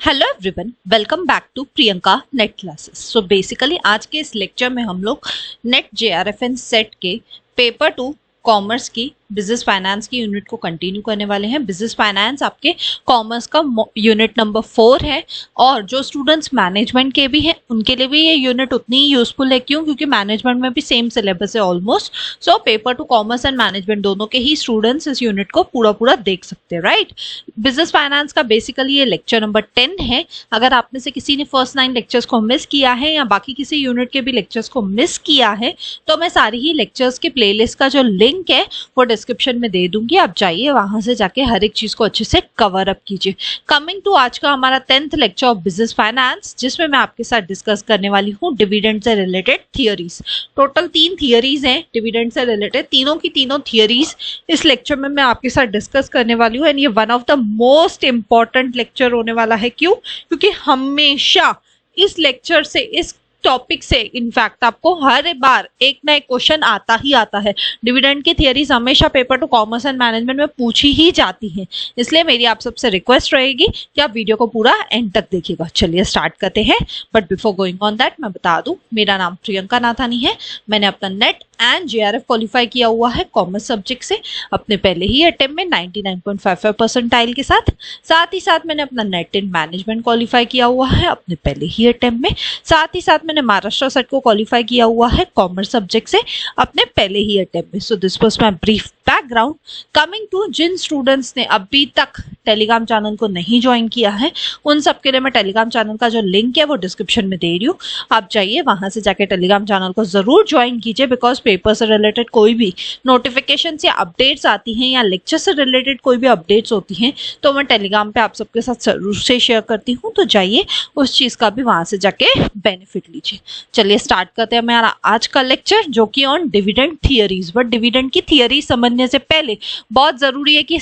Hello everyone, welcome back to Priyanka net classes. So basically आज के इस लेक्चर में हम लोग नेट JRFN सेट के पेपर 2 कॉमर्स की बिजनेस फाइनेंस की यूनिट को कंटिन्यू करने वाले हैं। बिजनेस फाइनेंस आपके कॉमर्स का यूनिट नंबर 4 है और जो स्टूडेंट्स मैनेजमेंट के भी हैं उनके लिए भी ये यूनिट उतनी ही यूजफुल है। क्यों? क्योंकि मैनेजमेंट में भी सेम सिलेबस है almost. So paper 2 commerce and management दोनों के ही स्टूडेंट्स इस यूनिट को पूरा देख सकते हैं, राइट। बिजनेस फाइनेंस का बेसिकली ये लेक्चर नंबर 10 है। अगर आप में से किसी ने फर्स्ट 9 लेक्चर्स को मिस किया है या बाकी किसी यूनिट के भी लेक्चर्स को मिस किया है तो मैं सारी ही लेक्चर्स के प्लेलिस्ट का जो लिंक है वो डिस्क्रिप्शन में दे दूंगी। आप जाइए वहां से जाके हर एक चीज को अच्छे से कवर अप कीजिए। कमिंग टू आज का हमारा 10th lecture of business finance, जिसमें मैं आपके साथ डिस्कस करने वाली हूँ डिविडेंड से रिलेटेड थियरीज। टोटल 3 थियरीज हैं डिविडेंड से रिलेटेड। तीनों की तीनों थियरीज इस लेक्चर में मैं आपके साथ डिस्कस करने वाली हूँ एंड ये one of the most important lecture होने वाला है। क्यों? क्योंकि हमेशा इस लेक्चर से, इस टॉपिक से इनफैक्ट आपको हर बार एक ना एक क्वेश्चन आता ही आता है। डिविडेंड की थियरीज हमेशा पेपर 2 कॉमर्स एंड मैनेजमेंट में पूछी ही जाती हैं, इसलिए मेरी आप सबसे रिक्वेस्ट रहेगी कि आप वीडियो को पूरा एंड तक देखिएगा। चलिए स्टार्ट करते हैं। But before going on that मैं बता दूं, मेरा नाम प्रियंका नाथानी है। मैंने अपना नेट एंड JRF क्वालिफाई किया हुआ है कॉमर्स सब्जेक्ट से अपने पहले ही अटेम्प्ट में 99.55 परसेंटाइल के साथ। साथ ही साथ मैंने अपना नेट इन मैनेजमेंट क्वालिफाई किया हुआ है अपने पहले ही अटेम्प्ट में। साथ ही साथ मैंने महाराष्ट्र सेट को क्वालिफाई किया हुआ है कॉमर्स सब्जेक्ट से अपने पहले ही अटेम्प्ट में। So this was my brief background. Coming to जिन स्टूडेंट्स ने अभी तक टेलीग्राम चैनल को नहीं ज्वाइन किया है उन सबके लिए मैं टेलीग्राम चैनल का जो लिंक है वो डिस्क्रिप्शन में दे रही हूँ। आप जाइए वहां से जाके टेलीग्राम चैनल को जरूर ज्वाइन कीजिए, बिकॉज पेपर से रिलेटेड कोई भी नोटिफिकेशन या अपडेट्स आती हैं या लेक्चर से रिलेटेड कोई भी अपडेट्स होती हैं तो मैं टेलीग्राम पे आप सबके साथ जरूर से शेयर करती हूँ। तो जाइए उस चीज का भी वहां से जाके बेनिफिट लीजिए। चलिए स्टार्ट करते हैं हमारा आज का लेक्चर, जो कि on dividend theories. But dividend की थियरी समझने से पहले बहुत जरूरी है कि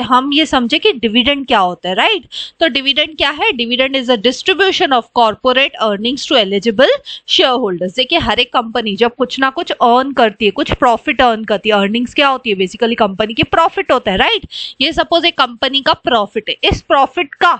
हम ये समझे कि डिविडेंड क्या होता है, राइट। तो डिविडेंड क्या है? Dividend is a distribution of corporate earnings to eligible share holders. देखिए हर एक कंपनी जब कुछ ना कुछ अर्न करती है, कुछ प्रॉफिट अर्न करती है, अर्निंग्स क्या होती है? बेसिकली कंपनी की प्रॉफिट होता है, राइट। ये सपोज एक कंपनी का प्रॉफिट है, इस प्रॉफिट का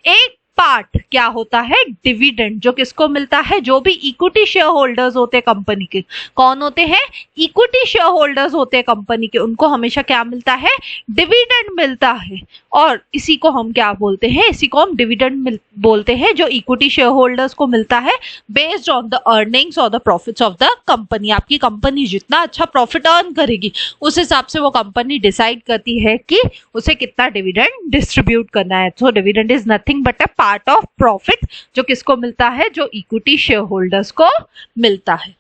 एक पार्ट क्या होता है? डिविडेंड, जो किसको मिलता है? जो भी इक्विटी शेयर होल्डर्स होते हैं कंपनी के। कौन होते हैं? इक्विटी शेयर होल्डर्स होते हैं कंपनी के। उनको हमेशा क्या मिलता है? डिविडेंड मिलता है। और इसी को हम क्या बोलते हैं? इसी को हम डिविडेंड बोलते हैं, जो इक्विटी शेयर होल्डर्स को मिलता है बेस्ड ऑन द अर्निंग्स और the profits of the company. आपकी कंपनी जितना अच्छा प्रॉफिट अर्न करेगी उस हिसाब से वो कंपनी डिसाइड करती है कि उसे कितना डिविडेंड डिस्ट्रीब्यूट करना है। So dividend is nothing but a part of profit, जो किसको मिलता है? जो इक्विटी शेयर होल्डर्स को मिलता है।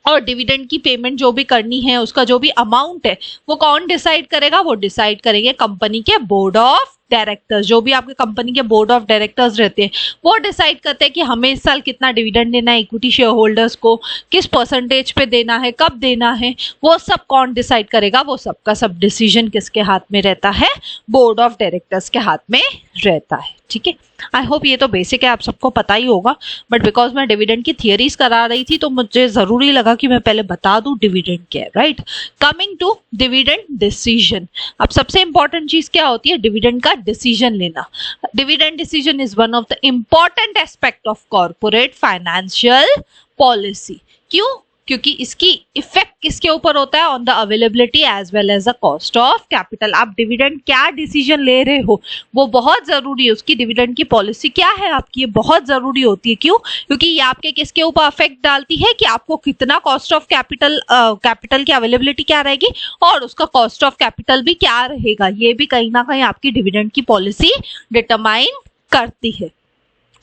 और डिविडेंड की पेमेंट जो भी करनी है, उसका जो भी अमाउंट है वो कौन डिसाइड करेगा? वो डिसाइड करेंगे कंपनी के बोर्ड ऑफ डायरेक्टर्स। जो भी आपके कंपनी के बोर्ड ऑफ डायरेक्टर्स रहते हैं वो डिसाइड करते हैं कि हमें इस साल कितना डिविडेंड देना है इक्विटी शेयर होल्डर्स को, किस परसेंटेज पे देना है, कब देना है, वो सब कौन डिसाइड करेगा? वो सबका सब डिसीजन किसके हाथ में रहता है? बोर्ड ऑफ डायरेक्टर्स के हाथ में रहता है। ठीक है, आई होप ये तो बेसिक है, आप सबको पता ही होगा। बट बिकॉज मैं डिविडेंड की थियरीज करा रही थी तो मुझे जरूरी लगा कि मैं पहले बता दूं डिविडेंड क्या है, right. Coming to dividend decision. अब सबसे इंपॉर्टेंट चीज क्या होती है? डिविडेंड का डिसीजन लेना। Dividend decision is one of the important aspect of corporate financial policy. क्यों? क्योंकि इसकी इफेक्ट किसके ऊपर होता है? On the availability as well as the cost of capital. आप डिविडेंड क्या डिसीजन ले रहे हो वो बहुत जरूरी है। उसकी डिविडेंड की पॉलिसी क्या है आपकी, ये बहुत जरूरी होती है। क्यों? क्योंकि ये आपके किसके ऊपर अफेक्ट डालती है कि आपको कितना कॉस्ट ऑफ कैपिटल, कैपिटल की अवेलेबिलिटी क्या रहेगी और उसका कॉस्ट ऑफ कैपिटल भी क्या रहेगा। ये भी कहीं ना कहीं आपकी डिविडेंड की पॉलिसी डिटरमाइन करती है।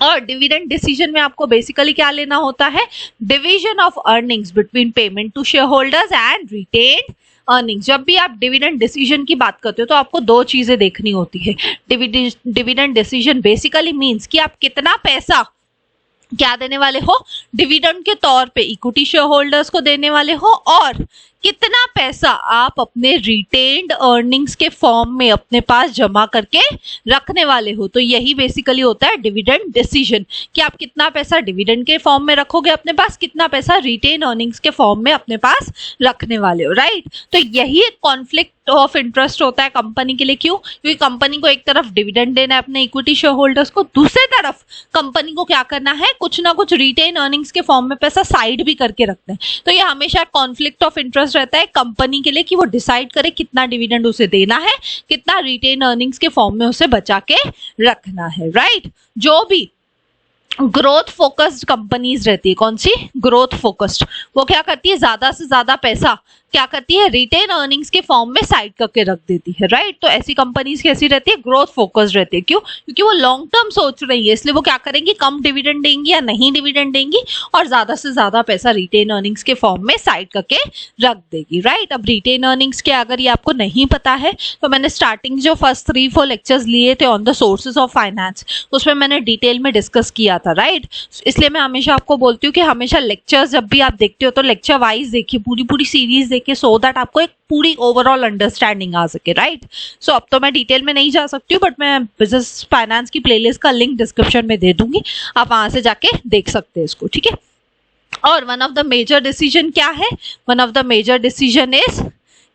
और डिविडेंड डिसीजन में आपको बेसिकली क्या लेना होता है? Division of earnings between payment to share holders and retained earnings. जब भी आप डिविडेंड डिसीजन की बात करते हो तो आपको 2 चीजें देखनी होती है। डिविडेंड डिसीजन बेसिकली मीन्स कि आप कितना पैसा क्या देने वाले हो? डिविडेंड के तौर पे इक्विटी शेयर होल्डर्स को देने वाले हो, और कितना पैसा आप अपने रिटेन्ड अर्निंग्स के फॉर्म में अपने पास जमा करके रखने वाले हो। तो यही बेसिकली होता है डिविडेंड डिसीजन कि आप कितना पैसा डिविडेंड के फॉर्म में रखोगे अपने पास, कितना पैसा रिटेन अर्निंग्स के फॉर्म में अपने पास रखने वाले हो, राइट। तो यही एक कॉन्फ्लिक्ट ऑफ इंटरेस्ट होता है कंपनी के लिए। क्यों? क्योंकि कंपनी को एक तरफ डिविडेंड देना है अपने इक्विटी शेयर होल्डर्स को, दूसरी तरफ कंपनी को क्या करना है, कुछ ना कुछ रिटेन अर्निंग्स के फॉर्म में पैसा साइड भी करके रखते हैं। तो ये हमेशा कॉन्फ्लिक्ट ऑफ इंटरेस्ट रहता है कंपनी के लिए कि वो डिसाइड करे कितना डिविडेंड उसे देना है, कितना रिटेन अर्निंग्स के फॉर्म में उसे बचा के रखना है, राइट। जो भी ग्रोथ फोकस्ड कंपनीज रहती है, कौन सी? ग्रोथ फोकस्ड, वो क्या करती है, ज्यादा से ज्यादा पैसा क्या करती है, रिटेन अर्निंग्स के फॉर्म में साइड करके रख देती है, राइट। तो ऐसी कंपनीज कैसी रहती है, ग्रोथ फोकस्ड रहती है। क्यों? क्योंकि वो लॉन्ग टर्म सोच रही है, इसलिए वो क्या करेंगी, कम डिविडेंड देंगी या नहीं डिविडेंड देंगी और ज्यादा से ज्यादा पैसा रिटेन अर्निंग्स के फॉर्म में साइड करके रख देगी, राइट। अब रिटेन अर्निंग्स के अगर ये आपको नहीं पता है तो मैंने स्टार्टिंग जो फर्स्ट 3-4 लेक्चर्स लिए थे on the sources of finance, उसमें मैंने डिटेल में डिस्कस किया था, राइट। इसलिए मैं हमेशा आपको बोलती हूँ कि हमेशा लेक्चर्स जब भी आप देखते हो तो लेक्चर वाइज देखिए, पूरी सीरीज देखिए, सो दैट आपको एक पूरी ओवरऑल अंडरस्टैंडिंग आ सके, राइट। सो अब तो मैं डिटेल में नहीं जा सकती हूँ, बट मैं बिजनेस फाइनेंस की प्लेलिस्ट का लिंक डिस्क्रिप्शन में दे दूंगी, आप वहां से जाके देख सकते हैं इसको, ठीक है। और one of the major decision क्या है, one of the major decision is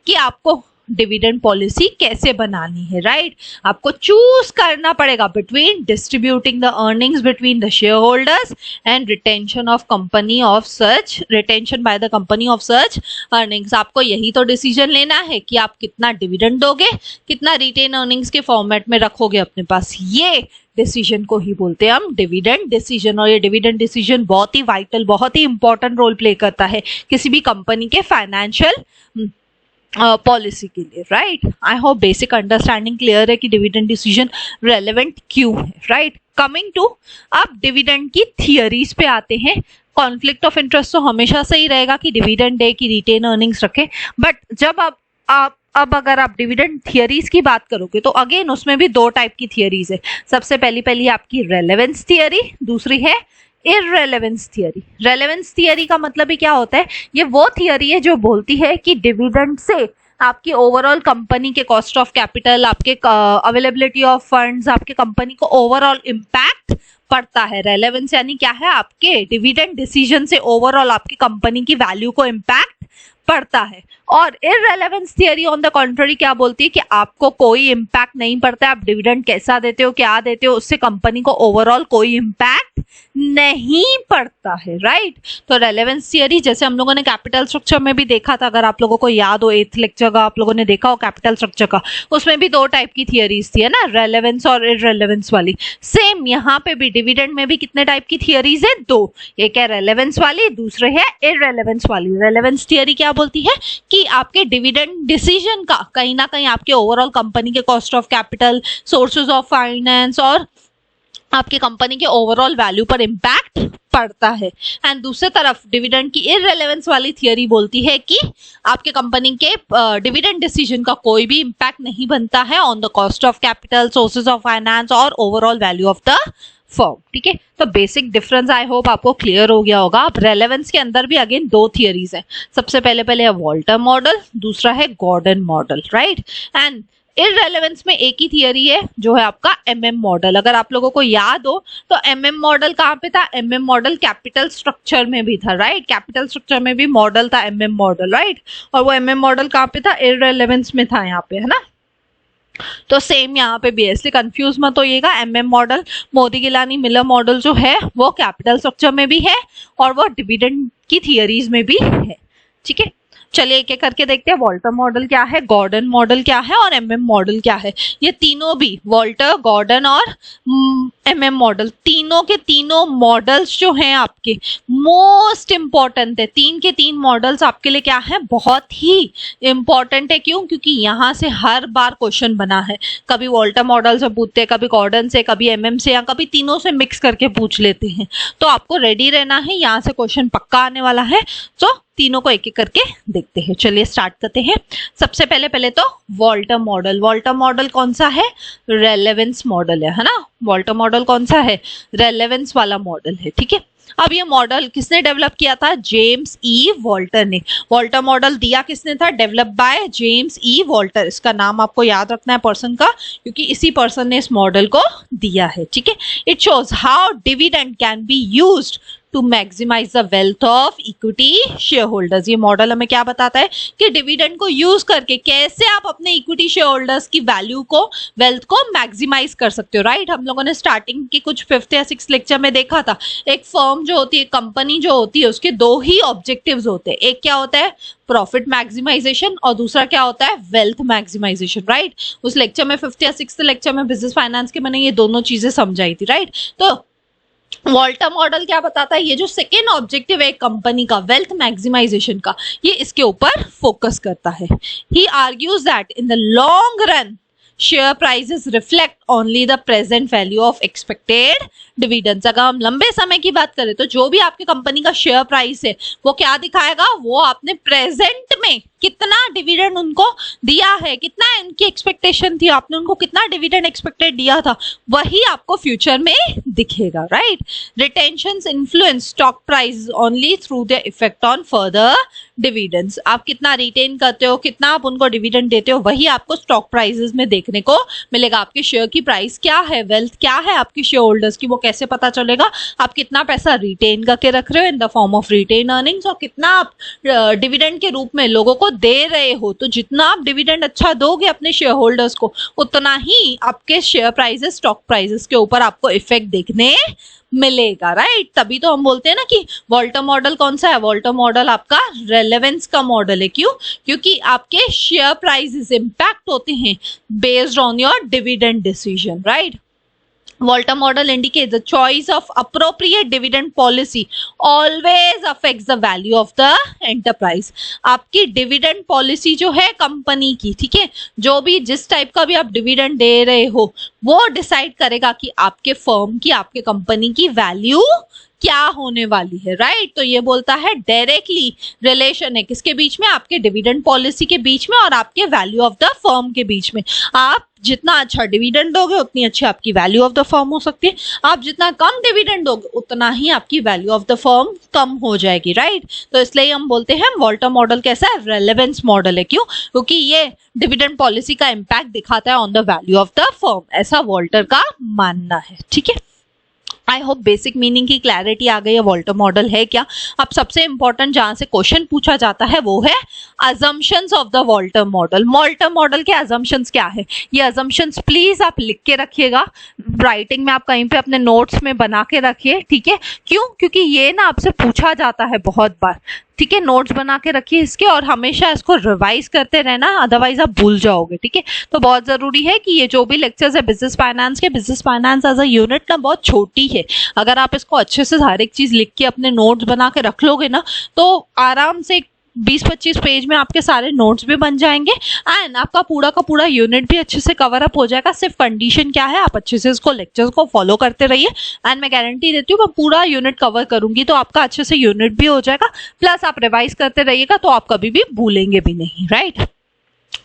कि आपको डिविडेंड पॉलिसी कैसे बनानी है, राइट। आपको चूज करना पड़ेगा between distributing the earnings between the share holders and retention of company of such, retention by the company of such earnings. आपको यही तो डिसीजन लेना है कि आप कितना डिविडेंड दोगे, कितना रिटेन अर्निंग्स के फॉर्मेट में रखोगे अपने पास। ये डिसीजन को ही बोलते हैं हम डिविडेंड डिसीजन, और ये डिविडेंड डिसीजन बहुत ही वाइटल, बहुत ही इंपॉर्टेंट रोल प्ले करता है किसी भी कंपनी के फाइनेंशियल पॉलिसी के लिए, right. I hope basic understanding clear है कि डिविडेंड डिसीजन रेलेवेंट क्यों है, राइट। कमिंग टू अब डिविडेंड की थियरीज पे आते हैं। कॉन्फ्लिक्ट ऑफ इंटरेस्ट तो हमेशा से ही रहेगा कि डिविडेंड दे कि रिटेन अर्निंग्स रखे, बट जब अब अगर आप डिविडेंड थियरीज की बात करोगे तो अगेन उसमें भी दो टाइप की थियरीज है। सबसे पहली आपकी रेलेवेंस थियरी, दूसरी है इररेलेवेंस थियरी। रेलेवेंस थियरी का मतलब ही क्या होता है, ये वो थियरी है जो बोलती है कि डिविडेंड से आपकी ओवरऑल कंपनी के कॉस्ट ऑफ कैपिटल, आपके अवेलेबिलिटी ऑफ फंड्स, आपके कंपनी को ओवरऑल इम्पैक्ट पड़ता है। रेलेवेंस यानी क्या है, आपके डिविडेंड डिसीजन से ओवरऑल आपकी कंपनी की वैल्यू को इम्पैक्ट पड़ता है। और इररेलेवेंस थियरी ऑन द कॉन्ट्ररी क्या बोलती है कि आपको कोई इम्पैक्ट नहीं पड़ता है, आप डिविडेंड कैसा देते हो, क्या देते हो, उससे कंपनी को ओवरऑल कोई इम्पैक्ट नहीं पड़ता है, राइट। तो रेलेवेंस थियरी जैसे हम लोगों ने कैपिटल स्ट्रक्चर में भी देखा था, अगर आप लोगों को याद हो 8th लेक्चर का आप लोगों ने देखा हो कैपिटल स्ट्रक्चर का, उसमें भी दो टाइप की थियरीज थी, है ना, रेलेवेंस और इररेलेवेंस वाली। सेम यहाँ पे भी डिविडेंड में भी कितने टाइप की थियरीज है, दो, एक है रेलेवेंस वाली, दूसरे है इररेलेवेंस वाली। रेलेवेंस थियरी क्या बोलती है कि आपके डिविडेंड डिसीजन का कहीं ना कहीं आपके ओवरऑल कंपनी के cost of capital, sources of finance और आपकी कंपनी के ओवरऑल वैल्यू पर इम्पैक्ट पड़ता है। एंड दूसरी तरफ डिविडेंड की इररेलेवेंस वाली थियरी बोलती है कि आपके कंपनी के डिविडेंड डिसीजन का कोई भी इम्पैक्ट नहीं बनता है on the cost of capital, sources of finance और overall value of the firm, ठीक है। तो बेसिक डिफरेंस आई होप आपको क्लियर हो गया होगा। अब रेलेवेंस के अंदर भी अगेन दो थियरीज हैं। सबसे पहले है वॉल्टर मॉडल, दूसरा है गॉर्डन मॉडल, राइट। एंड इररेलेवेंस में एक ही थियरी है जो है आपका एमएम मॉडल। अगर आप लोगों को याद हो तो एमएम मॉडल कहाँ पे था, एमएम मॉडल कैपिटल स्ट्रक्चर में भी था, राइट। कैपिटल स्ट्रक्चर में भी मॉडल था एमएम मॉडल, राइट। और वो एमएम मॉडल कहाँ पे था, इररेलेवेंस में था यहाँ पे, है ना। तो सेम यहाँ पे भी है, इसलिए कंफ्यूज मत होइएगा। MM model, Modigliani Miller model जो है वो कैपिटल स्ट्रक्चर में भी है और वो डिविडेंड की थियरीज में भी है, ठीक है। चलिए एक एक करके देखते हैं। वॉल्टर मॉडल क्या है, गॉर्डन मॉडल क्या है और एमएम मॉडल क्या है। ये तीनों भी वॉल्टर, गॉर्डन और एमएम मॉडल, तीनों के तीनों मॉडल्स जो हैं आपके मोस्ट इंपॉर्टेंट है। तीन के तीन मॉडल्स आपके लिए क्या है, बहुत ही इंपॉर्टेंट है। क्यों? क्योंकि यहाँ से हर बार क्वेश्चन बना है। कभी वॉल्टर मॉडल से पूछते हैं, कभी गॉर्डन से, कभी एमएम से, या कभी तीनों से मिक्स करके पूछ लेते हैं। तो आपको रेडी रहना है, यहाँ से क्वेश्चन पक्का आने वाला है। तो तीनों को एक एक करके देखते हैं। चलिए स्टार्ट करते हैं। सबसे पहले तो वॉल्टर मॉडल। वॉल्टर मॉडल कौन सा है, रेलेवेंस मॉडल है ना। वॉल्टर मॉडल कौन सा है, रेलेवेंस वाला मॉडल है, ठीक है। अब ये मॉडल किसने डेवलप किया था? जेम्स ई वॉल्टर ने। वॉल्टर मॉडल दिया किसने था? Develop by James E Walter. इसका नाम आपको याद रखना है पर्सन का, क्योंकि इसी पर्सन ने इस मॉडल को दिया है, ठीक है। It shows how dividend can be used to maximise the wealth of equity share holders. ये मॉडल हमें क्या बताता है कि डिविडेंड को यूज करके कैसे आप अपने इक्विटी शेयर होल्डर्स की वैल्यू को, वेल्थ को मैक्सिमाइज कर सकते हो, राइट। हम लोगों ने स्टार्टिंग के कुछ 5th या 6th लेक्चर में देखा था, एक फर्म जो होती है, कंपनी जो होती है, उसके 2 ही ऑब्जेक्टिव्स होते हैं। एक क्या होता है? प्रॉफिट मैक्सिमाइजेशन, और दूसरा क्या होता है? Wealth maximisation, right. उस लेक्चर में 5th या 6th लेक्चर में बिजनेस फाइनेंस के मैंने ये दोनों चीजें समझाई थी, राइट। तो वॉल्टर मॉडल क्या बताता है? ये जो सेकेंड ऑब्जेक्टिव है कंपनी का, वेल्थ मैक्सिमाइजेशन का, ये इसके ऊपर फोकस करता है। He argues that in the long run share prices reflect only the present value of expected dividends. अगर हम लंबे समय की बात करें तो जो भी आपकी कंपनी का शेयर प्राइस है वो क्या दिखाएगा? वो आपने प्रेजेंट में कितना डिविडेंड उनको दिया है, कितना उनकी एक्सपेक्टेशन थी, आपने उनको कितना डिविडेंड एक्सपेक्टेड दिया था, वही आपको फ्यूचर में दिखेगा, right. Retentions influence stock price only through the effect on further dividends. आप कितना रिटेन करते हो, कितना आप उनको डिविडेंड देते हो, वही आपको स्टॉक प्राइसेस में देखने को मिलेगा। आपके शेयर की प्राइस क्या है, वेल्थ क्या है आपके शेयर होल्डर्स की, वो कैसे पता चलेगा? आप कितना पैसा रिटेन करके रख रहे हो in the form of retain earnings, और कितना आप डिविडेंड के रूप में लोगों को दे रहे हो। तो जितना आप डिविडेंड अच्छा दोगे अपने शेयर होल्डर्स को, उतना ही आपके शेयर प्राइसेस, स्टॉक प्राइसेस के ऊपर आपको इफेक्ट देखने मिलेगा, राइट। तभी तो हम बोलते हैं ना कि वॉल्टर मॉडल कौन सा है? वॉल्टर मॉडल आपका रेलेवेंस का मॉडल है। क्यों? क्योंकि आपके शेयर प्राइसेस इंपैक्ट होते हैं based on your dividend decision, right. Volta model indicates the choice of appropriate dividend policy always affects the value of the enterprise. आपकी डिविडेंड पॉलिसी जो है कंपनी की, ठीक है, जो भी जिस टाइप का भी आप डिविडेंड दे रहे हो, वो डिसाइड करेगा कि आपके फर्म की, आपके कंपनी की वैल्यू क्या होने वाली है, राइट। तो ये बोलता है डायरेक्टली रिलेशन है किसके बीच में? आपके डिविडेंड पॉलिसी के बीच में और आपके वैल्यू ऑफ द फर्म के बीच में। आप जितना अच्छा डिविडेंड दोगे उतनी अच्छी आपकी वैल्यू ऑफ द फर्म हो सकती है। आप जितना कम डिविडेंड दोगे उतना ही आपकी वैल्यू ऑफ द फर्म कम हो जाएगी, राइट। तो इसलिए हम बोलते हैं वॉल्टर मॉडल कैसा है? रेलेवेंस मॉडल है। क्यों? क्योंकि ये डिविडेंड पॉलिसी का इंपैक्ट दिखाता है on the value of the firm, ऐसा वॉल्टर का मानना है, ठीक है। आई होप बेसिक मीनिंग की क्लैरिटी आ गई है। वॉल्टर मॉडल है क्या? अब सबसे इंपॉर्टेंट जहां से क्वेश्चन पूछा जाता है वो है assumptions of the Walter model. Walter model के अजम्पशंस क्या है? ये अजम्पशंस प्लीज आप लिख के रखिएगा, राइटिंग में आप कहीं पे अपने नोट्स में बना के रखिए, ठीक है। क्यों? क्योंकि ये ना आपसे पूछा जाता है बहुत बार, ठीक है। नोट्स बना के रखिए इसके, और हमेशा इसको रिवाइज करते रहना, अदरवाइज आप भूल जाओगे, ठीक है। तो बहुत जरूरी है कि ये जो भी लेक्चर्स है बिजनेस फाइनेंस के, business finance as a unit ना बहुत छोटी है। अगर आप इसको अच्छे से हर एक चीज लिख के अपने नोट्स बना के रख लोगे ना, तो आराम से 20-25 पेज में आपके सारे नोट्स भी बन जाएंगे एंड आपका पूरा का पूरा यूनिट भी अच्छे से कवर अप हो जाएगा। सिर्फ कंडीशन क्या है, आप अच्छे से इसको लेक्चर्स को फॉलो करते रहिए एंड मैं गारंटी देती हूँ मैं पूरा यूनिट कवर करूंगी तो आपका अच्छे से यूनिट भी हो जाएगा, प्लस आप रिवाइज करते रहिएगा तो आप कभी भी भूलेंगे भी नहीं, राइट।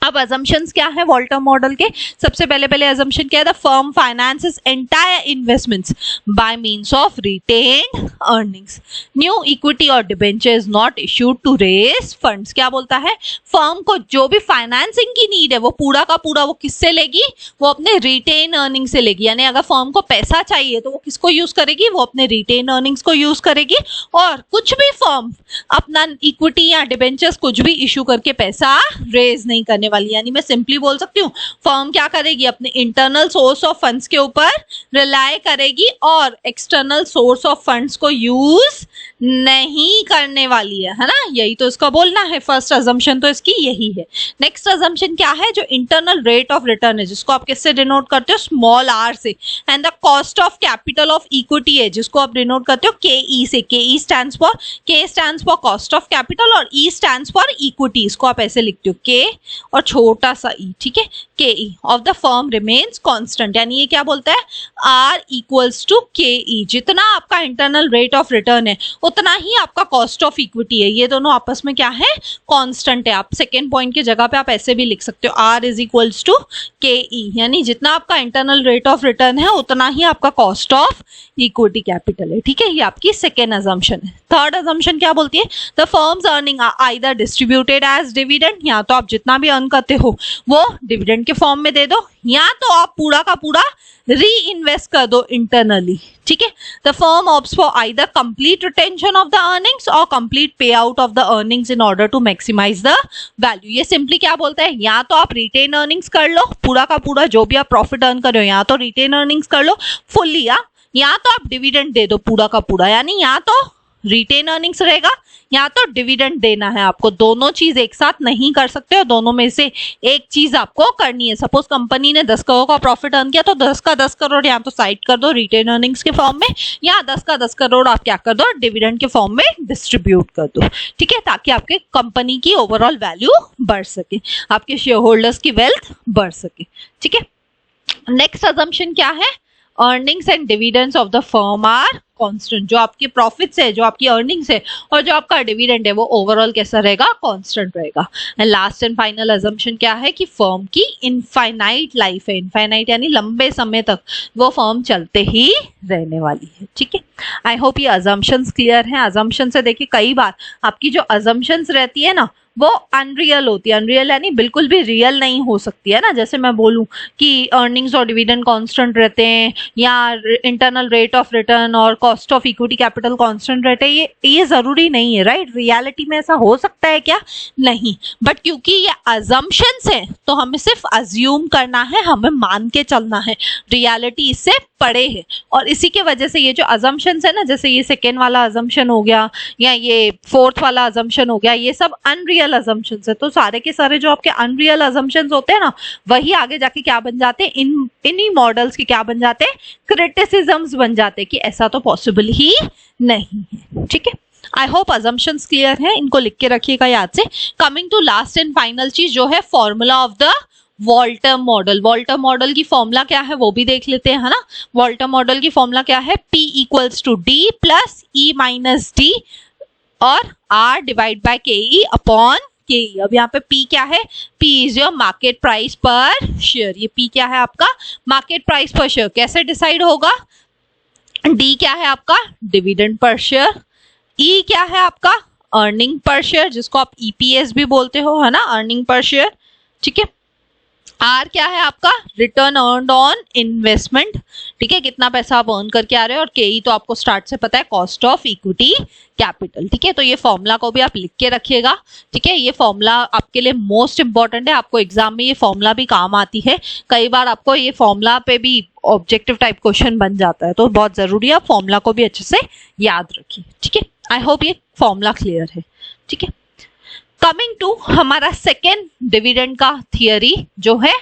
अब अजम्पशंस क्या है वॉल्टर मॉडल के? सबसे पहले अजम्पशन क्या है? The firm finances entire investments by means of retained earnings. New equity और debenture is not issued to raise funds. क्या बोलता है? फर्म को जो भी फाइनेंसिंग की नीड है वो पूरा का पूरा वो किससे लेगी? वो अपने रिटेन अर्निंग से लेगी। यानी अगर फर्म को पैसा चाहिए तो वो किसको यूज करेगी? वो अपने रिटेन अर्निंग्स को यूज करेगी। और कुछ भी फर्म अपना इक्विटी या डिबेंचर्स कुछ भी इश्यू करके पैसा रेज नहीं करने वाली। यानी मैं सिंपली बोल सकती हूँ फर्म क्या करेगी? अपने इंटरनल सोर्स ऑफ फंड्स के ऊपर रिलाय करेगी और एक्सटर्नल सोर्स ऑफ फंड्स को यूज नहीं करने वाली है ना। यही तो इसका बोलना है। फर्स्ट अजम्पशन तो इसकी यही है। नेक्स्ट अजम्पशन क्या है? जो इंटरनल रेट ऑफ रिटर्न है जिसको आप किससे डिनोट करते हो? स्मॉल आर से। And the cost of capital of equity है जिसको आप डिनोट करते हो के से। के स्टैंड्स फॉर, के stands for cost of capital और ई स्टैंड्स फॉर इक्विटी। इसको आप ऐसे लिखते हो के और छोटा सा ई, ठीक है, के ई of the firm remains constant, यानी ये क्या बोलता है, आर इक्वल्स टू के ई, जितना आपका इंटरनल रेट ऑफ रिटर्न है उतना ही आपका कॉस्ट ऑफ इक्विटी है, ये दोनों आपस में क्या है, कांस्टेंट है। आप सेकेंड पॉइंट की जगह पे आप ऐसे भी लिख सकते हो, आर इज इक्वल्स टू के ई, यानी जितना आपका इंटरनल रेट ऑफ रिटर्न है उतना ही आपका कॉस्ट ऑफ इक्विटी कैपिटल है, ठीक है, ये आपकी सेकेंड अजम्पशन है। थर्ड अजम्पशन क्या बोलती है, the firm's earning are either distributed as dividend, या तो आप जितना भी अर्न करते हो वो डिविडेंड के फॉर्म में दे दो, या तो आप पूरा का पूरा री इन्वेस्ट कर दो इंटरनली, ठीक है। The firm opts for either complete retention of the earnings और complete pay out of the earnings in order to maximise the value. ये सिंपली क्या बोलता है, या तो आप रिटेन अर्निंग्स कर लो पूरा का पूरा, जो भी आप प्रॉफिट अर्न कर रहे हो या तो रिटेन अर्निंग्स कर लो फुल्ली, या तो आप डिविडेंड दे दो पूरा का पूरा, यानी या तो रिटेन अर्निंग्स रहेगा या तो डिविडेंड देना है आपको, दोनों चीज एक साथ नहीं कर सकते और दोनों में से एक चीज आपको करनी है। सपोज कंपनी ने 10 करोड़ का प्रॉफिट अर्न किया तो 10 का 10 करोड़ या तो साइड कर दो रिटेन अर्निंग्स के फॉर्म में, या 10 का 10 करोड़ आप क्या कर दो, डिविडेंड के फॉर्म में डिस्ट्रीब्यूट कर दो, ठीक है, ताकि आपके कंपनी की ओवरऑल वैल्यू बढ़ सके, आपके शेयर होल्डर्स की वेल्थ बढ़ सके, ठीक है। नेक्स्ट अजम्पशन क्या है, earnings and dividends of the firm are constant, जो आपके प्रॉफिट्स है, जो आपकी अर्निंग्स है और जो आपका डिविडेंड है वो ओवरऑल कैसा रहेगा, कांस्टेंट रहेगा। And last and final assumption क्या है कि फर्म की इनफाइनाइट लाइफ है, इनफाइनाइट यानी लंबे समय तक वो फर्म चलते ही रहने वाली है, ठीक है। आई होप ये अजम्पशंस क्लियर हैं। अजम्पशन से देखिए कई बार आपकी जो अजम्पशंस रहती है ना वो अनरियल होती है, अनरियल यानी बिल्कुल भी रियल नहीं हो सकती है ना, जैसे मैं बोलूं कि अर्निंग्स और डिविडेंड कांस्टेंट रहते हैं या इंटरनल रेट ऑफ रिटर्न और cost of equity capital constant रहते हैं, ये जरूरी नहीं है, राइट। रियलिटी में ऐसा हो सकता है क्या, नहीं, बट क्योंकि ये अजम्पशंस है तो हमें सिर्फ अज्यूम करना है, हमें मान के चलना है, रियलिटी इससे पड़े है, और इसी के वजह से ये जो अजम्पशंस है ना, जैसे ये सेकेंड वाला अजम्पशन हो गया या ये फोर्थ वाला अजम्पशन हो गया, ये सब अनरियल अजम्पशंस है। तो सारे के सारे जो आपके अनरियल अजम्पशंस होते हैं ना वही आगे जाके क्या बन जाते हैं, इन्हीं मॉडल्स के क्या बन जाते हैं, क्रिटिसिज्म्स बन जाते हैं कि ऐसा तो पॉसिबल ही नहीं है, ठीक है। आई होप अजम्पशंस क्लियर है, इनको लिख के रखिएगा याद से। Coming to last and final चीज जो है formula of the Walter model. Walter model की फॉर्मूला क्या है वो भी देख लेते हैं, है ना। वॉल्टर मॉडल की फॉर्मूला क्या है, P equals to D plus E minus D और R divide by KE upon KE। अब यहाँ पे P क्या है, P is your market price per share, ये P क्या है आपका, मार्केट प्राइस पर शेयर। कैसे डिसाइड होगा, D क्या है आपका, डिविडेंड पर शेयर, E क्या है आपका, अर्निंग पर शेयर, जिसको आप EPS भी बोलते हो, है ना, अर्निंग पर शेयर, ठीक है। आर क्या है आपका, रिटर्न अर्न्ड ऑन इन्वेस्टमेंट, ठीक है, कितना पैसा आप अर्न करके आ रहे हो, और केई तो आपको स्टार्ट से पता है कॉस्ट ऑफ इक्विटी कैपिटल, ठीक है। तो ये फॉर्मूला को भी आप लिख के रखिएगा, ठीक है। ये फॉर्मूला आपके लिए मोस्ट इंपॉर्टेंट है, आपको एग्जाम में ये फॉर्मूला भी काम आती है, कई बार आपको ये फॉर्मूला पे भी ऑब्जेक्टिव टाइप क्वेश्चन बन जाता है, तो बहुत जरूरी है आप फॉर्मूला को भी अच्छे से याद रखिए, ठीक है। आई होप ये फॉर्मूला क्लियर है, ठीक है। कमिंग टू हमारा सेकेंड डिविडेंड का थियरी जो है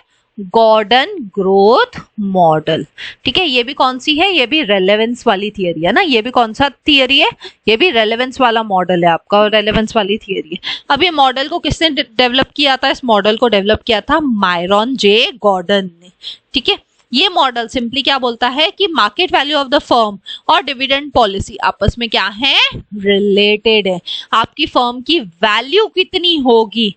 गॉर्डन ग्रोथ मॉडल, ठीक है। ये भी कौन सी है, ये भी रेलेवेंस वाली थियरी है ना, ये भी कौन सा थियरी है, ये भी रेलेवेंस वाला मॉडल है आपका, और रेलेवेंस वाली थियरी है। अब ये मॉडल को किसने डेवलप किया था, इस मॉडल को डेवलप किया था मायरॉन जे गॉर्डन ने, ठीक है। ये मॉडल सिंपली क्या बोलता है कि market value of the firm और डिविडेंड पॉलिसी आपस में क्या है, रिलेटेड है। आपकी फर्म की वैल्यू कितनी होगी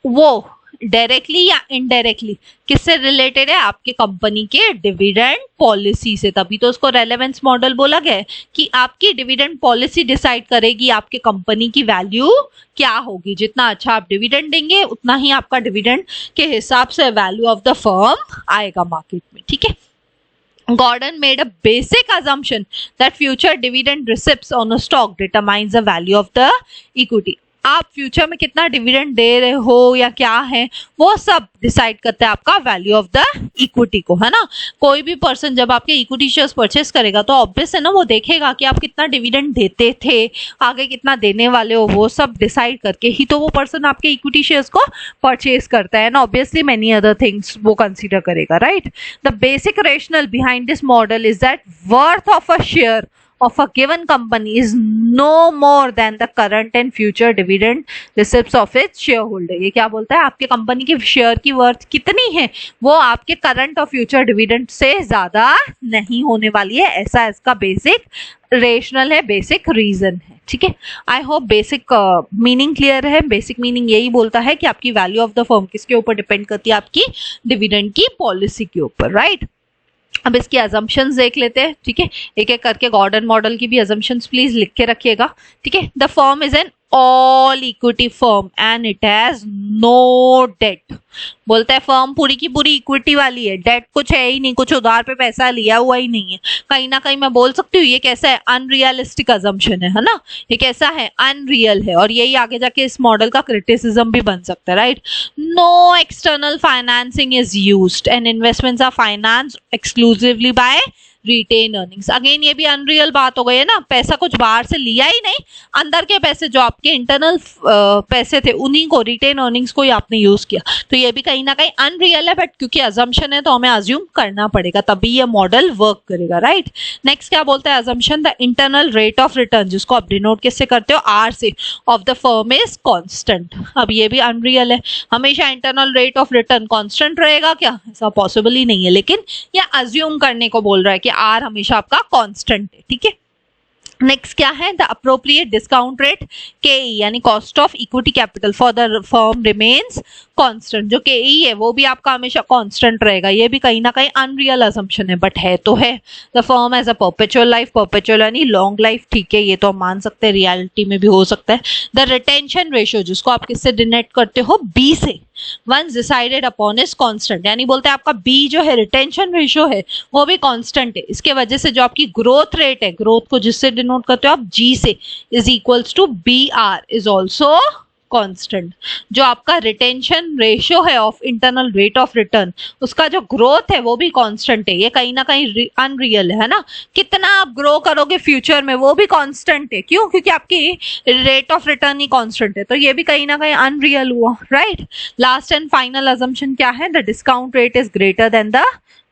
वो डायरेक्टली या इनडायरेक्टली किससे रिलेटेड है, आपके कंपनी के डिविडेंड पॉलिसी से। तभी तो उसको रेलेवेंस मॉडल बोला गया है कि आपकी डिविडेंड पॉलिसी डिसाइड करेगी आपके कंपनी की वैल्यू क्या होगी। जितना अच्छा आप डिविडेंड देंगे उतना ही आपका डिविडेंड के हिसाब से वैल्यू ऑफ द फर्म आएगा मार्केट में, ठीक है। Gordon made a basic assumption that future dividend receipts on a stock determines the value of the equity. आप फ्यूचर में कितना डिविडेंड दे रहे हो या क्या है वो सब डिसाइड करता है आपका वैल्यू ऑफ द इक्विटी को, है ना। कोई भी पर्सन जब आपके इक्विटी शेयर्स परचेस करेगा तो ऑब्वियस है ना, वो देखेगा कि आप कितना डिविडेंड देते थे, आगे कितना देने वाले हो, वो सब डिसाइड करके ही तो वो पर्सन आपके इक्विटी शेयर्स को परचेस करता है ना। ऑब्वियसली मेनी अदर थिंग्स वो कंसिडर करेगा, right. The basic rational behind this model is that worth of a share of a given company is no more than the current and future dividend receipts of its shareholder। ये क्या बोलता है, आपके company की share की worth कितनी है वो आपके करंट और फ्यूचर डिविडेंड से ज्यादा नहीं होने वाली है, ऐसा इसका बेसिक रेशनल है, बेसिक रीजन है। ठीक है, I hope basic meaning clear है। बेसिक मीनिंग यही बोलता है कि आपकी वैल्यू ऑफ द फर्म किसके ऊपर डिपेंड करती है, आपकी डिविडेंड की पॉलिसी के ऊपर, राइट। अब इसकी अजम्पशंस देख लेते हैं। ठीक है, एक एक करके गॉर्डन मॉडल की भी अजम्पशंस प्लीज लिख के रखिएगा। ठीक है, the firm is an all equity firm and it has no debt. बोलता है फर्म पूरी की पूरी इक्विटी वाली है, डेट कुछ है ही नहीं, कुछ उधार पे पैसा लिया हुआ ही नहीं है। कहीं ना कहीं मैं बोल सकती हूँ ये कैसा है, अनरियलिस्टिक अजम्पशन है ना, ये कैसा है, अनरियल है, और यही आगे जाके इस मॉडल का क्रिटिसिज्म भी बन सकता है, right. No external financing is used and investments are financed exclusively by retain earnings. Again ये भी अनरियल बात हो गई है ना, पैसा कुछ बाहर से लिया ही नहीं, अंदर के पैसे जो आपके इंटरनल पैसे थे उन्हीं को, रिटेन अर्निंग्स को ही आपने यूज किया, तो ये भी कहीं ना कहीं अनरियल है, बट क्योंकि अजम्पशन है तो हमें अज्यूम करना पड़ेगा, तभी ये मॉडल वर्क करेगा, राइट। नेक्स्ट क्या बोलता है assumption, the internal rate of return, जिसको आप डिनोट किससे करते हो, आर से, of the firm is constant. अब ये भी अनरियल है, हमेशा internal rate of return constant रहेगा क्या, ऐसा पॉसिबल ही नहीं है, लेकिन ये अज्यूम करने को बोल रहा है कि आर हमेशा आपका कांस्टेंट है। ठीक है, नेक्स्ट क्या है, द अप्रोप्रिएट डिस्काउंट रेट केई यानी cost of equity capital for the firm remains constant. जो केई है वो भी आपका हमेशा कांस्टेंट रहेगा, ये भी कहीं ना कहीं अनरियल असम्पशन है, बट है तो है। The firm as a perpetual life, perpetual यानी लॉन्ग लाइफ, ठीक है, ये तो हम मान सकते हैं, रियलिटी में भी हो सकता है। द रिटेंशन रेशियो, जिसको आप किससे डिनोट करते हो, बी से, once decided upon is constant, यानी बोलते हैं आपका बी जो है रिटेंशन रेशियो है वो भी कांस्टेंट है। इसके वजह से जो आपकी ग्रोथ रेट है, ग्रोथ को जिससे डिनोट करते हो आप जी से, is equals to B R is also constant. जो आपका रिटेंशन रेशियो है of internal rate of return, उसका जो ग्रोथ है वो भी कांस्टेंट है, ये कहीं ना कहीं अनरियल है ना। कितना आप ग्रो करोगे फ्यूचर में वो भी कांस्टेंट है, क्यों, क्योंकि आपकी रेट ऑफ रिटर्न ही कांस्टेंट है, तो ये भी कहीं ना कहीं अनरियल हुआ, right. Last and final assumption क्या है, the discount rate is greater than the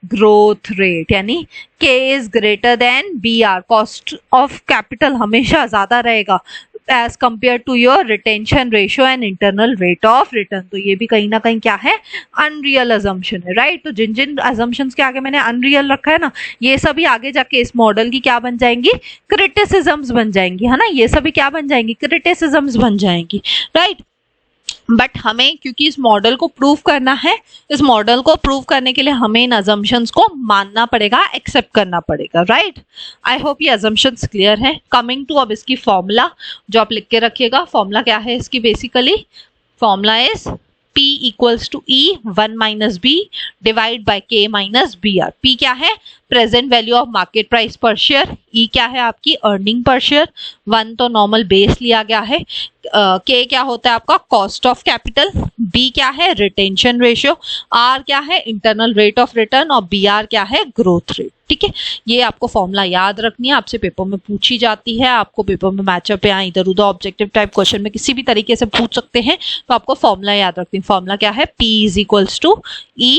growth rate, यानी K is greater than B R, cost of capital हमेशा ज्यादा रहेगा as compared to your retention ratio and internal rate of return। तो ये भी कहीं ना कहीं क्या है, अनरियल assumption है, राइट। तो जिन जिन assumptions के आगे मैंने अनरियल रखा है ना, ये सभी आगे जाके इस मॉडल की क्या बन जाएंगी, क्रिटिसिज्म्स बन जाएंगी, है ना, ये सभी क्या बन जाएंगी, क्रिटिसिज्म्स बन जाएंगी, राइट। बट हमें क्योंकि इस मॉडल को प्रूव करना है, इस मॉडल को प्रूव करने के लिए हमें इन अजम्पशंस को मानना पड़ेगा, एक्सेप्ट करना पड़ेगा, राइट। आई होप ये अजम्पशंस क्लियर है। कमिंग टू अब इसकी फॉर्मूला जो आप लिख के रखिएगा। फॉर्मूला क्या है इसकी, basically formula is P equals to E 1 minus B divide by K minus BR। P क्या है, present value of market price per share, E क्या है आपकी अर्निंग पर शेयर, 1 तो नॉर्मल बेस लिया गया है, K क्या होता है आपका कॉस्ट ऑफ कैपिटल, B क्या है रिटेंशन रेशियो, R क्या है इंटरनल रेट ऑफ रिटर्न और BR क्या है ग्रोथ रेट। ठीक है, ये आपको फॉर्मूला याद रखनी है, आपसे पेपर में पूछी जाती है, आपको पेपर में मैचअप या इधर उधर ऑब्जेक्टिव टाइप क्वेश्चन में किसी भी तरीके से पूछ सकते हैं, तो आपको फॉर्मूला याद रखनी है। फॉर्मूला क्या है, P is equals to E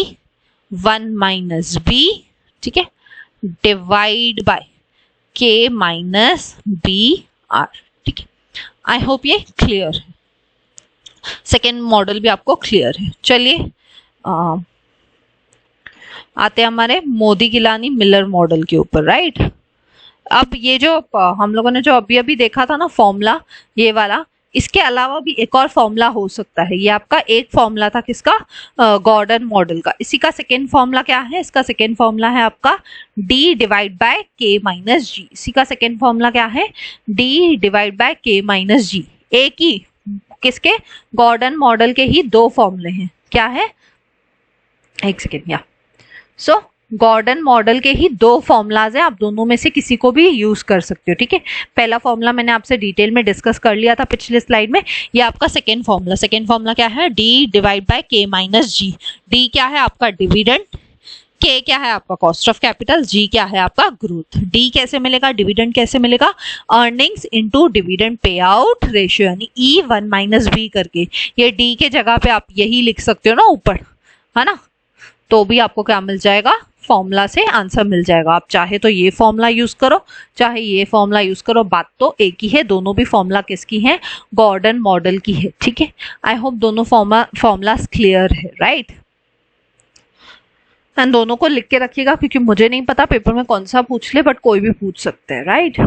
1 minus B, ठीक है, divide by K minus BR। ठीक है, आई होप ये क्लियर है। सेकेंड मॉडल भी आपको क्लियर है। चलिए आते हैं हमारे मोदी गिलानी मिलर मॉडल के ऊपर, राइट। अब ये जो हम लोगों ने जो अभी अभी देखा था ना फॉर्मूला, ये वाला, इसके अलावा भी एक और फॉर्मूला हो सकता है। ये आपका एक फॉर्मूला था किसका, गॉर्डन मॉडल का। इसी का सेकेंड फॉर्मूला क्या है, इसका सेकेंड फॉर्मूला है आपका D divide by K minus G। इसी का सेकेंड फॉर्मूला क्या है, D divide by K minus G। एक ही किसके, गॉर्डन मॉडल के ही दो फॉर्मूले हैं, क्या है, एक सेकेंड, या सो गॉर्डन मॉडल के ही दो फॉर्मूलाज हैं, आप दोनों में से किसी को भी यूज कर सकते हो। ठीक है, पहला फॉर्मूला मैंने आपसे डिटेल में डिस्कस कर लिया था पिछले स्लाइड में। ये आपका सेकेंड फॉर्मूला, सेकेंड फॉर्मूला क्या है, D divide by K minus G। D क्या है आपका डिविडेंड, K क्या है आपका कॉस्ट ऑफ कैपिटल, G क्या है आपका ग्रोथ। D कैसे मिलेगा, डिविडेंड कैसे मिलेगा, earnings into dividend pay out ratio, यानी E 1 माइनस B करके। ये D के जगह पे आप यही लिख सकते हो ना ऊपर, है ना, तो भी आपको क्या मिल जाएगा, फॉर्मूला से आंसर मिल जाएगा। आप चाहे तो ये फॉर्मूला यूज करो, चाहे ये फॉर्मूला यूज करो, बात तो एक ही है। दोनों भी फॉर्मूला किसकी है? गॉर्डन मॉडल की है। ठीक है, आई होप दोनों फॉर्मूलास क्लियर है, राइट। एंड दोनों को लिख के रखिएगा, क्योंकि मुझे नहीं पता पेपर में कौन सा पूछ ले, बट कोई भी पूछ सकते हैं, राइट।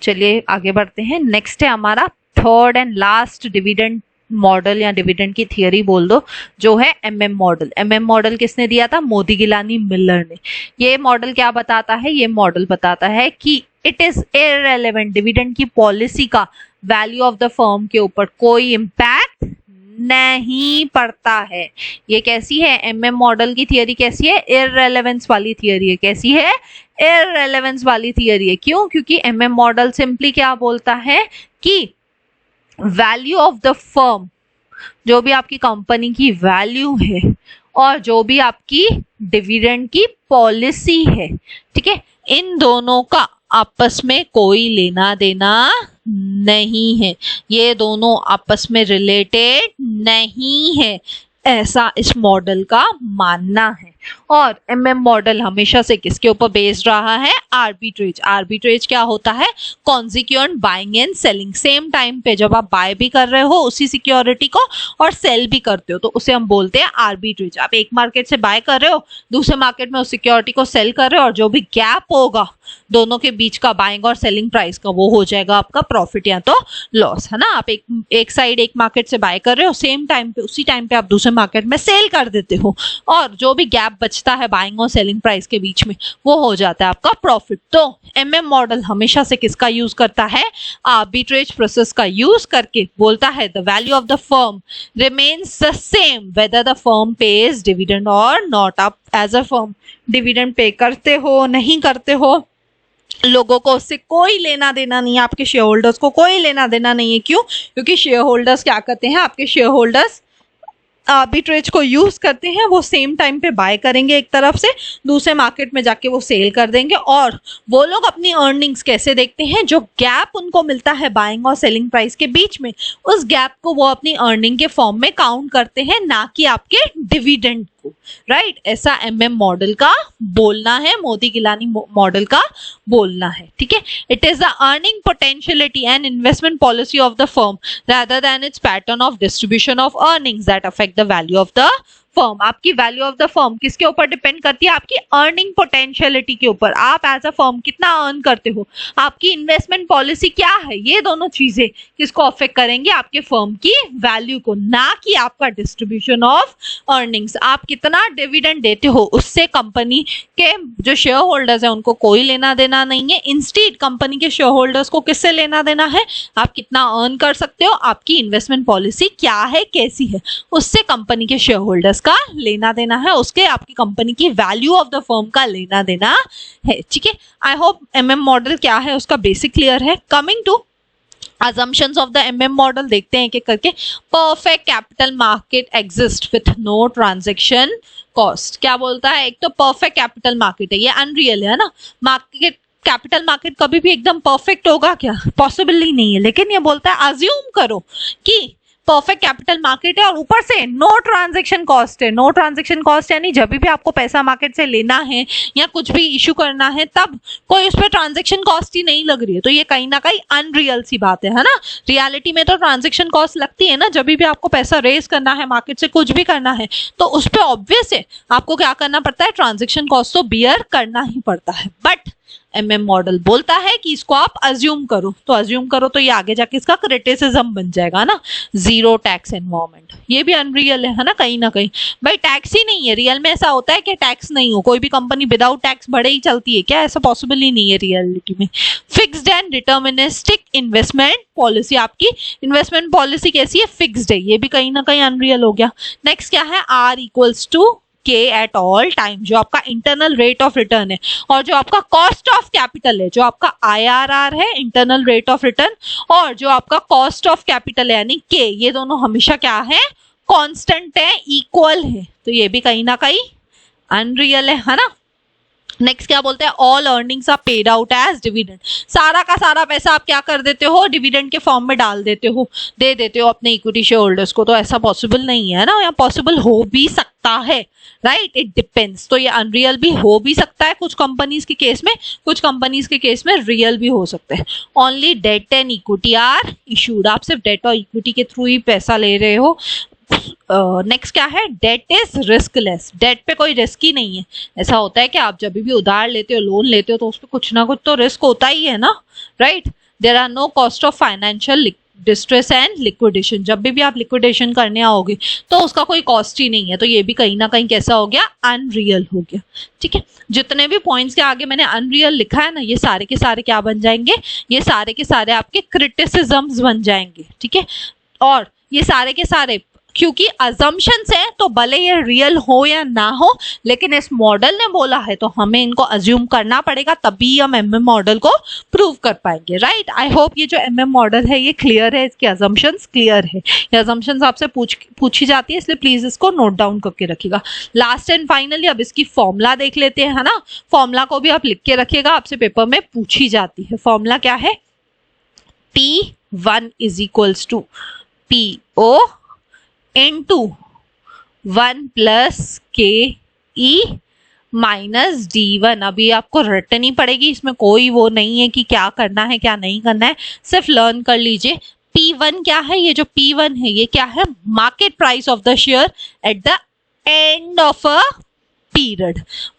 चलिए आगे बढ़ते हैं। नेक्स्ट है हमारा third and last dividend model या डिविडेंड की थियरी बोल दो, जो है एमएम मॉडल। एमएम मॉडल किसने दिया था? मोदी गिलानी मिलर ने। ये मॉडल क्या बताता है? ये मॉडल बताता है कि इट इज इररेलेवेंट, डिविडेंड की पॉलिसी का वैल्यू ऑफ द फर्म के ऊपर कोई इम्पैक्ट नहीं पड़ता है। ये कैसी है? एमएम मॉडल की थियरी कैसी है? इररेलेवेंस वाली थियरी है। कैसी है? इररेलेवेंस वाली थियरी है। क्यों? क्योंकि एमएम मॉडल सिंपली क्या बोलता है कि वैल्यू ऑफ द फर्म, जो भी आपकी कंपनी की वैल्यू है और जो भी आपकी डिविडेंड की पॉलिसी है, ठीक है, इन दोनों का आपस में कोई लेना देना नहीं है। ये दोनों आपस में रिलेटेड नहीं है, ऐसा इस मॉडल का मानना है। और एमएम मॉडल हमेशा से किसके ऊपर बेस्ड रहा है? आर्बिट्रेज। आर्बिट्रेज क्या होता है? Consequent buying and selling. Same time पे जब आप बाय भी कर रहे हो उसी सिक्योरिटी को और सेल भी करते हो, तो उसे हम बोलते हैं आर्बिट्रेज। आप एक मार्केट से बाय कर रहे हो, दूसरे मार्केट में उस सिक्योरिटी को सेल कर रहे हो, और जो भी गैप होगा दोनों के बीच का, बाइंग और सेलिंग प्राइस का, वो हो जाएगा आपका प्रॉफिट या तो लॉस, है ना। आप एक साइड एक मार्केट से बाय कर रहे हो, सेम टाइम पे उसी टाइम पे आप दूसरे मार्केट में सेल कर देते हो, और जो भी गैप बचता है बाइंग और सेलिंग प्राइस के बीच में, वो हो जाता है आपका प्रॉफिट। तो एमएम मॉडल हमेशा से किसका यूज करता है? आर्बिट्रेज प्रोसेस का यूज करके बोलता है the value of the firm remains the same whether the firm page dividend और नॉट। आप as a firm dividend pay करते हो नहीं करते हो, लोगों को उससे कोई लेना देना नहीं है, आपके शेयर होल्डर्स को कोई लेना देना नहीं है। क्यों? क्योंकि शेयर होल्डर्स क्या करते हैं? आपके शेयर होल्डर्स आर्बिट्रेज को यूज करते हैं, वो सेम टाइम पे बाय करेंगे एक तरफ से, दूसरे मार्केट में जाके वो सेल कर देंगे। और वो लोग अपनी अर्निंग्स कैसे देखते हैं? जो गैप उनको मिलता है बाइंग और सेलिंग प्राइस के बीच में, उस गैप को वो अपनी अर्निंग के फॉर्म में काउंट करते हैं, ना कि आपके डिविडेंड को, राइट। ऐसा एमएम मॉडल का बोलना है, मोदी गिलानी मॉडल का बोलना है, ठीक है। It is the earning potentiality and investment policy of the firm rather than its pattern of distribution of earnings that affect the value of the firm. आपकी वैल्यू ऑफ द फर्म किसके ऊपर depend करती है? आपकी earning potentiality के ऊपर। आप as a firm कितना अर्न करते हो, आपकी इन्वेस्टमेंट पॉलिसी क्या है, ये दोनों चीजें किसको अफेक्ट करेंगे? आपके फर्म की वैल्यू को, ना कि आपका डिस्ट्रीब्यूशन ऑफ अर्निंग्स। आप कितना डिविडेंड देते हो उससे कंपनी के जो शेयर होल्डर्स है उनको कोई लेना देना नहीं है। इंस्टीड कंपनी के शेयर होल्डर्स को किससे लेना देना है? आप कितना अर्न कर सकते हो, आपकी इन्वेस्टमेंट पॉलिसी क्या है, कैसी है, उससे कंपनी के शेयर होल्डर्स का लेना देना है, उसके आपकी कंपनी की वैल्यू ऑफ द फर्म का लेना देना है, ठीक है। आई होप एमएम मॉडल क्या है उसका बेसिक क्लियर है। Coming to assumptions of the MM model देखते हैं एक करके। Perfect capital market exist with no transaction cost. क्या बोलता है? एक तो परफेक्ट कैपिटल मार्केट है, ये अनरियल है ना। मार्केट कैपिटल मार्केट कभी भी एकदम परफेक्ट होगा क्या? पॉसिबल ही नहीं है। लेकिन ये बोलता है अज्यूम करो कि परफेक्ट कैपिटल मार्केट है और ऊपर से नो ट्रांजैक्शन कॉस्ट है। नो ट्रांजैक्शन कॉस्ट यानी जब भी आपको पैसा मार्केट से लेना है या कुछ भी इशू करना है, तब कोई उस पर ट्रांजैक्शन कॉस्ट ही नहीं लग रही है, तो ये कहीं ना कहीं अनरियल सी बात है ना। रियलिटी में तो ट्रांजैक्शन कॉस्ट लगती है ना, जब भी आपको पैसा रेज करना है, मार्केट से कुछ भी करना है, तो उस पर ऑब्वियस है आपको क्या करना पड़ता है? ट्रांजैक्शन कॉस्ट तो बियर करना ही पड़ता है। बट एमएम मॉडल बोलता है कि इसको आप अज्यूम करो, तो अज्यूम करो तो ये आगे जाके इसका क्रिटिसिज्म बन जाएगा ना, जीरो टैक्स एनवायरमेंट। ये भी अनरियल है ना कहीं ना कहीं। भाई टैक्स ही नहीं है, रियल में ऐसा होता है कि टैक्स नहीं हो, कोई भी कंपनी विदाउट टैक्स बढ़े ही चलती है क्या? ऐसा पॉसिबल ही नहीं है रियलिटी में। Fixed and deterministic investment policy, आपकी इन्वेस्टमेंट पॉलिसी कैसी है? फिक्स्ड है, ये भी कहीं ना कहीं अनरियल हो गया। नेक्स्ट क्या है? R इक्वल्स टू के एट ऑल टाइम, जो आपका इंटरनल रेट ऑफ रिटर्न है, और जो आपका कॉस्ट ऑफ कैपिटल है, जो आपका IRR है, इंटरनल रेट ऑफ रिटर्न, और जो आपका कॉस्ट ऑफ कैपिटल है यानी के, ये दोनों हमेशा क्या है? कांस्टेंट है, इक्वल है। तो ये भी कहीं ना कहीं अनरियल है ना। नेक्स्ट क्या बोलते हैं, all earnings are paid out as dividend. सारा का सारा पैसा आप क्या कर देते हो, डिविडेंड के फॉर्म में डाल देते हो, दे देते हो अपने इक्विटी शेयर होल्डर्स को। तो ऐसा पॉसिबल नहीं है ना, या पॉसिबल हो भी सकता है, राइट, इट डिपेंड्स। तो ये अनरियल भी हो भी सकता है कुछ कंपनीज के केस में, कुछ कंपनीज के केस में रियल भी हो सकते हैं। Only debt and equity are issued, आप सिर्फ डेट और इक्विटी के थ्रू ही पैसा ले रहे हो। नेक्स्ट क्या है, डेट इज रिस्कलेस, डेट पे कोई रिस्क ही नहीं है। ऐसा होता है कि आप जब भी उधार लेते हो, लोन लेते हो, तो उस पर कुछ ना कुछ तो रिस्क होता ही है ना, right. There are no cost of financial distress and liquidation, जब भी आप लिक्विडेशन करने आओगे तो उसका कोई कॉस्ट ही नहीं है। तो ये भी कहीं ना कहीं कैसा हो गया, अनरियल हो गया, ठीक है। जितने भी पॉइंट्स के आगे मैंने अनरियल लिखा है ना, ये सारे के सारे क्या बन जाएंगे, ये सारे के सारे आपके क्रिटिसिज्म्स बन जाएंगे, ठीक है। और ये सारे के सारे क्योंकि अजम्पशंस है, तो भले ये रियल हो या ना हो, लेकिन इस मॉडल ने बोला है तो हमें इनको अज्यूम करना पड़ेगा, तभी हम एमएम मॉडल को प्रूव कर पाएंगे, राइट। आई होप ये जो एमएम मॉडल है ये क्लियर है, इसके अजम्पशंस क्लियर है। ये अजम्पशंस आपसे पूछी जाती है, इसलिए प्लीज इसको नोट डाउन करके रखिएगा। लास्ट एंड फाइनली अब इसकी फॉर्मूला देख लेते हैं, है ना। फॉर्मूला को भी आप लिख के रखिएगा, आपसे पेपर में पूछी जाती है। फॉर्मूला क्या है, P1 is equals to PO into 1 plus KE minus D1। अभी आपको रटनी पड़ेगी, इसमें कोई वो नहीं है कि क्या करना है क्या नहीं करना है, सिर्फ लर्न कर लीजिए। P1 क्या है, ये जो P1 है ये क्या है, market price of the share at the end of a period.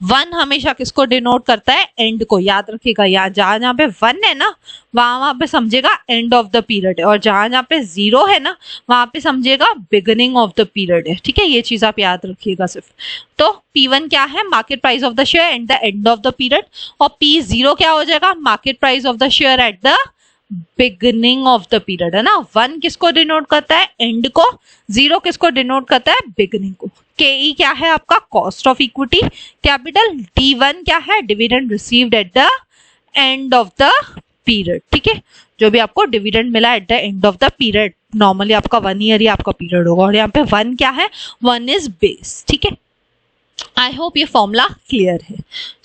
1 हमेशा किसको डिनोट करता है, एंड को, याद रखिएगा। यहाँ जहां पे 1 है ना, वहां पे समझेगा एंड ऑफ द पीरियड है, और जहां पे 0 है ना, वहां पे समझेगा बिगिनिंग ऑफ द पीरियड है, ठीक है। ये चीज आप याद रखिएगा सिर्फ। तो P1 क्या है, market price of the share at the end of the period, और P0 क्या हो जाएगा, market price of the share at the beginning of the period, है ना। 1 किसको डिनोट करता है, एंड को, 0 किसको डिनोट करता है, बिगिनिंग को। KE क्या है आपका, cost of equity capital. D1 क्या है, dividend received at the end of the period, ठीक है। जो भी आपको डिविडेंड मिला at the end of the period, normally आपका 1 ईयर ही आपका पीरियड होगा, और यहाँ पे 1 क्या है, 1 इज बेस, ठीक है। आई होप ये फॉर्मूला क्लियर है।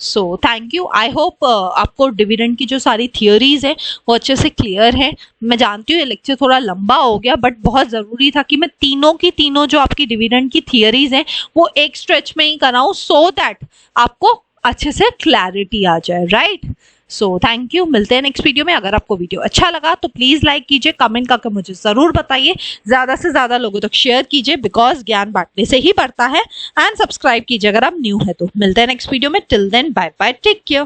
So thank you. I hope आपको डिविडेंड की जो सारी थियोरीज है वो अच्छे से क्लियर है। मैं जानती हूँ ये लेक्चर थोड़ा लंबा हो गया, बट बहुत ज़रूरी था कि मैं तीनों जो आपकी डिविडेंड की थियोरीज हैं वो एक स्ट्रेच में ही कराऊँ, सो दैट आपको अच्छे से क्लैरिटी आ जाए, राइट। सो थैंक यू, मिलते हैं नेक्स्ट वीडियो में। अगर आपको वीडियो अच्छा लगा तो प्लीज लाइक कीजिए, कमेंट करके मुझे जरूर बताइए, ज्यादा से ज्यादा लोगों तक शेयर कीजिए, बिकॉज ज्ञान बांटने से ही बढ़ता है। एंड सब्सक्राइब कीजिए अगर आप न्यू है तो। मिलते हैं नेक्स्ट वीडियो में, till then bye bye, take care.